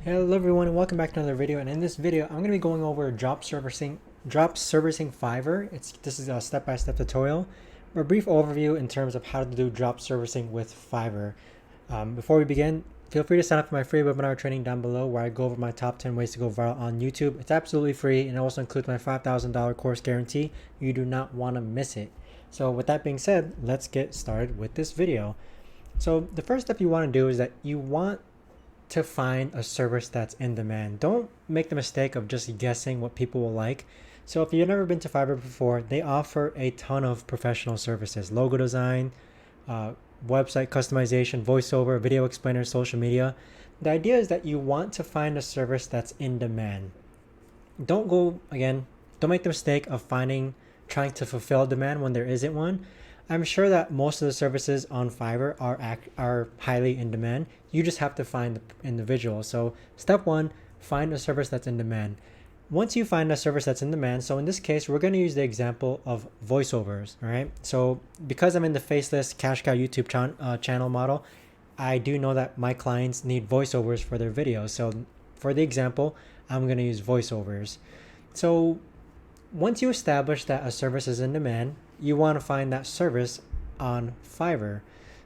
Hello everyone and welcome back to another video, and in this video I'm going to be going over drop servicing Fiverr. This is a step-by-step tutorial, a brief overview in terms of how to do drop servicing with Fiverr. Before we begin, feel free to sign up for my free webinar training down below where I go over my top 10 ways to go viral on YouTube. It's absolutely free and it also includes my $5,000 course guarantee. You do not want to miss it. So with that being said, let's get started with this video. So the first step you want to do is that you want to find a service that's in demand. Don't make the mistake of just guessing what people will like. So if you've never been to Fiverr before, they offer a ton of professional services: logo design, website customization, voiceover, video explainer, social media. The idea is that you want to find a service that's in demand. Don't make the mistake of trying to fulfill demand when there isn't one. I'm sure that most of the services on Fiverr are highly in demand. You just have to find the individual. So step one, find a service that's in demand. Once you find a service that's in demand, so in this case, we're going to use the example of voiceovers, all right? So because I'm in the faceless cash cow YouTube channel model, I do know that my clients need voiceovers for their videos. So for the example, I'm going to use voiceovers. So once you establish that a service is in demand, you want to find that service on Fiverr.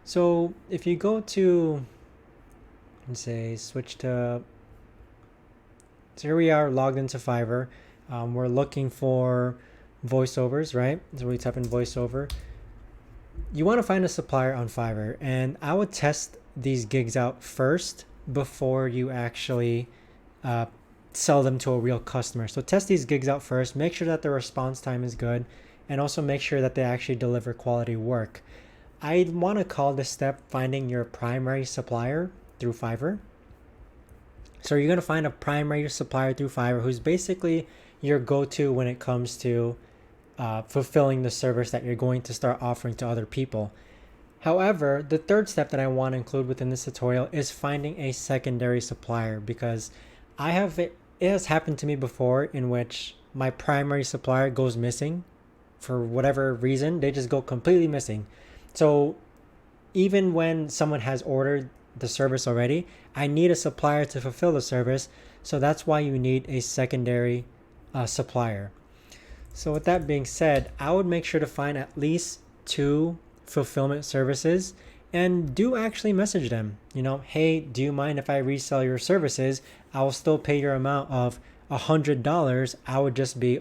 So if you go to, let's say, switch to, so here we are logged into Fiverr. We're looking for voiceovers, right? So we type in voiceover. You want to find a supplier on Fiverr, and I would test these gigs out first before you actually sell them to a real customer. So test these gigs out first, make sure that the response time is good, and also make sure that they actually deliver quality work. I want to call this step finding your primary supplier through Fiverr. So you're going to find a primary supplier through Fiverr who's basically your go-to when it comes to fulfilling the service that you're going to start offering to other people. However, the third step that I want to include within this tutorial is finding a secondary supplier, because it has happened to me before in which my primary supplier goes missing for whatever reason. They just go completely missing. So even when someone has ordered the service already, I need a supplier to fulfill the service. So that's why you need a secondary supplier. So with that being said, I would make sure to find at least 2 fulfillment services and do actually message them. Hey, do you mind if I resell your services? I will still pay your amount of $100. I would just be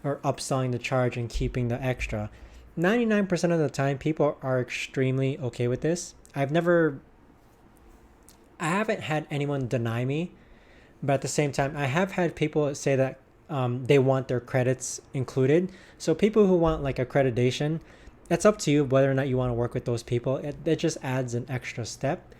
upselling the charge and keeping the extra. 99% of the time, people are extremely okay with this. I haven't had anyone deny me, but at the same time, I have had people say that they want their credits included. So people who want like accreditation, it's up to you whether or not you want to work with those people. It just adds an extra step.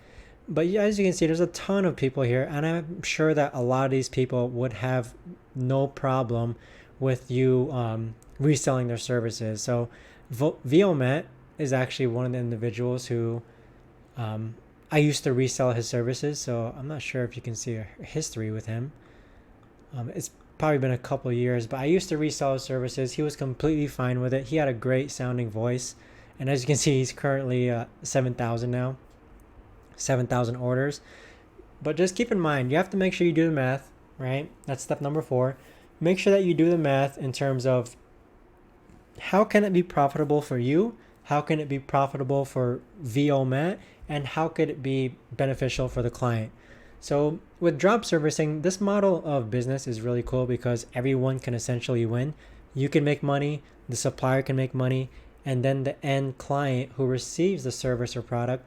But as you can see, there's a ton of people here, and I'm sure that a lot of these people would have no problem with you reselling their services. So Viomet is actually one of the individuals who I used to resell his services. So I'm not sure if you can see a history with him. It's probably been a couple of years, but I used to resell his services. He was completely fine with it. He had a great sounding voice. And as you can see, he's currently 7,000 now. 7,000 orders. But just keep in mind, you have to make sure you do the math, right? That's step number 4. Make sure that you do the math in terms of how can it be profitable for you? How can it be profitable for Viomet? And how could it be beneficial for the client? So with drop servicing, this model of business is really cool because everyone can essentially win. You can make money, the supplier can make money, and then the end client who receives the service or product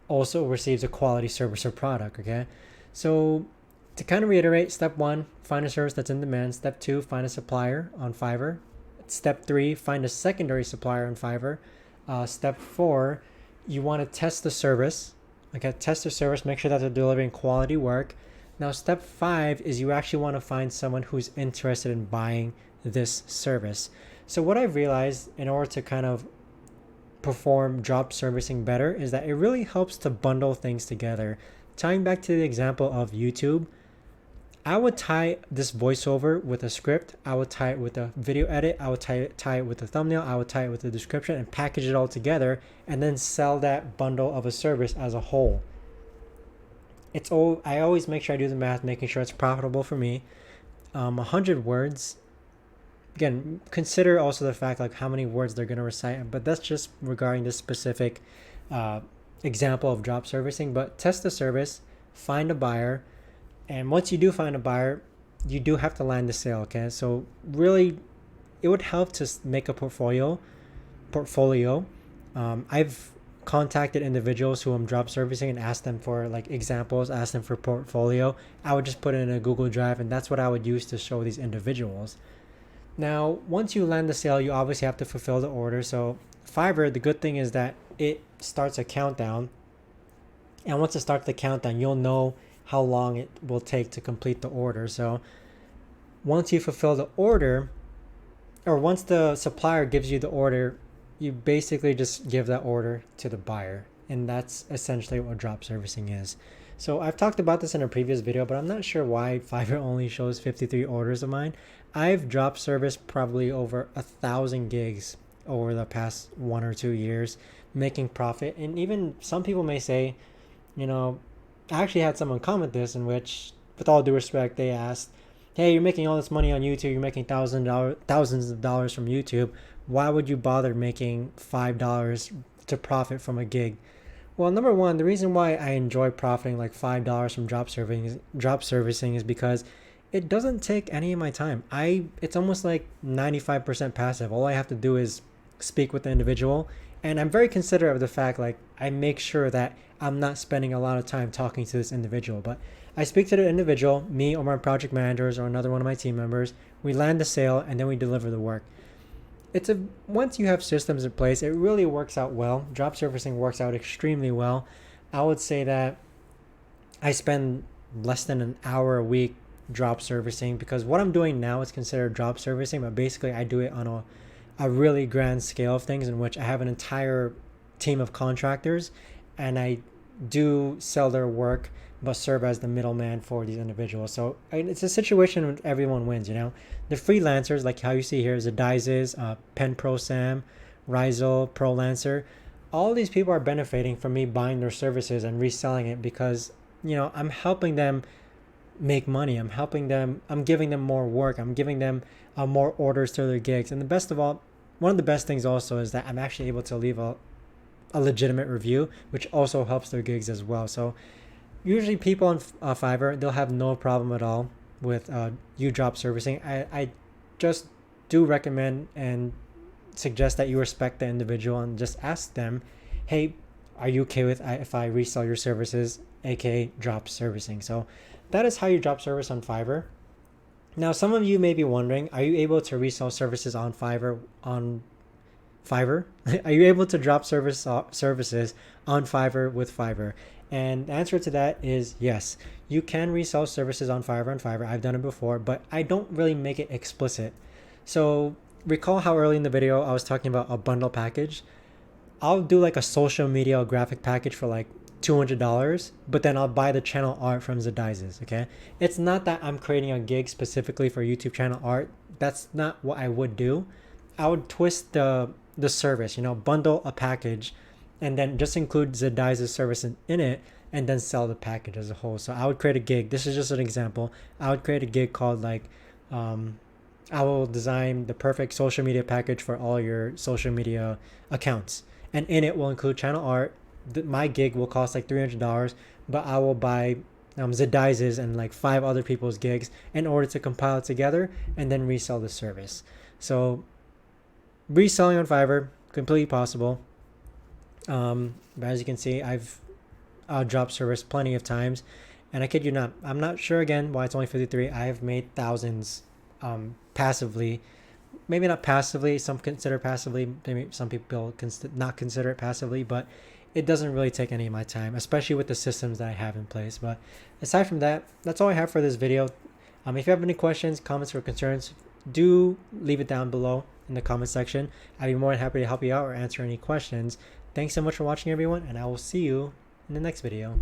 also receives a quality service or product, okay? So to kind of reiterate, step 1, find a service that's in demand. Step 2, find a supplier on Fiverr. Step 3, find a secondary supplier on Fiverr. Step 4, you want to test the service. Okay, test the service, make sure that they're delivering quality work. Now, step 5 is you actually want to find someone who's interested in buying this service. So what I've realized in order to kind of perform drop servicing better is that it really helps to bundle things together. Tying back to the example of YouTube, I would tie this voiceover with a script. I would tie it with a video edit. I would tie it with a thumbnail. I would tie it with a description and package it all together and then sell that bundle of a service as a whole. I always make sure I do the math, making sure it's profitable for me. 100 words. Again, consider also the fact like how many words they're going to recite, but that's just regarding this specific example of drop servicing. But test the service, find a buyer, and once you do find a buyer, you do have to land the sale. Okay, so really, it would help to make a portfolio. I've contacted individuals who I'm drop servicing and asked them for like examples, asked them for portfolio. I would just put it in a Google Drive, and that's what I would use to show these individuals. Now, once you land the sale, you obviously have to fulfill the order. So Fiverr, the good thing is that it starts a countdown. And once it starts the countdown, you'll know how long it will take to complete the order. So once you fulfill the order, or once the supplier gives you the order, you basically just give that order to the buyer. And that's essentially what drop servicing is. So I've talked about this in a previous video, but I'm not sure why Fiverr only shows 53 orders of mine. I've drop serviced probably over 1,000 gigs over the past 1 or 2 years, making profit. And even some people may say, I actually had someone comment this, in which, with all due respect, they asked, hey, you're making all this money on YouTube, you're making thousands of dollars from YouTube. Why would you bother making $5 to profit from a gig? Well, number one, the reason why I enjoy profiting like $5 from drop servicing is because it doesn't take any of my time. It's almost like 95% passive. All I have to do is speak with the individual, and I'm very considerate of the fact like I make sure that I'm not spending a lot of time talking to this individual, but I speak to the individual, me or my project managers or another one of my team members. We land the sale and then we deliver the work. Once you have systems in place, it really works out well. Drop servicing works out extremely well. I would say that I spend less than an hour a week drop servicing, because what I'm doing now is considered drop servicing, but basically I do it on a really grand scale of things, in which I have an entire team of contractors and I do sell their work but serve as the middleman for these individuals. So it's a situation where everyone wins, The freelancers, like how you see here, Zadizes, Pen Pro Sam, Rizel, ProLancer, all these people are benefiting from me buying their services and reselling it, because, I'm helping them make money. I'm giving them more work. I'm giving them more orders to their gigs. And the best of all, one of the best things also is that I'm actually able to leave a legitimate review, which also helps their gigs as well. So usually people on Fiverr, they'll have no problem at all with you drop servicing. I just do recommend and suggest that you respect the individual and just ask them, hey, are you okay with if I resell your services, aka drop servicing? So that is how you drop service on Fiverr. Now, some of you may be wondering, are you able to resell services on Fiverr? Are you able to drop services on Fiverr with Fiverr? And the answer to that is yes. You can resell services on Fiverr. I've done it before, but I don't really make it explicit. So recall how early in the video I was talking about a bundle package. I'll do like a social media graphic package for like $200, but then I'll buy the channel art from Zadizes, okay? It's not that I'm creating a gig specifically for YouTube channel art. That's not what I would do. I would twist the service, bundle a package and then just include Zadizes service in it and then sell the package as a whole. So I would create a gig. This is just an example. I would create a gig called like, I will design the perfect social media package for all your social media accounts. And in it will include channel art. My gig will cost like $300, but I will buy Zadizes and like 5 other people's gigs in order to compile it together and then resell the service. So reselling on Fiverr, completely possible. But as you can see, I've dropped service plenty of times, and I kid you not, I'm not sure again why it's only 53. I have made thousands passively. Maybe not passively, some consider passively, maybe some people not consider it passively, but it doesn't really take any of my time, especially with the systems that I have in place. But aside from that, that's all I have for this video. If you have any questions, comments, or concerns, do leave it down below in the comment section. I'd be more than happy to help you out or answer any questions. Thanks so much for watching, everyone, and I will see you in the next video.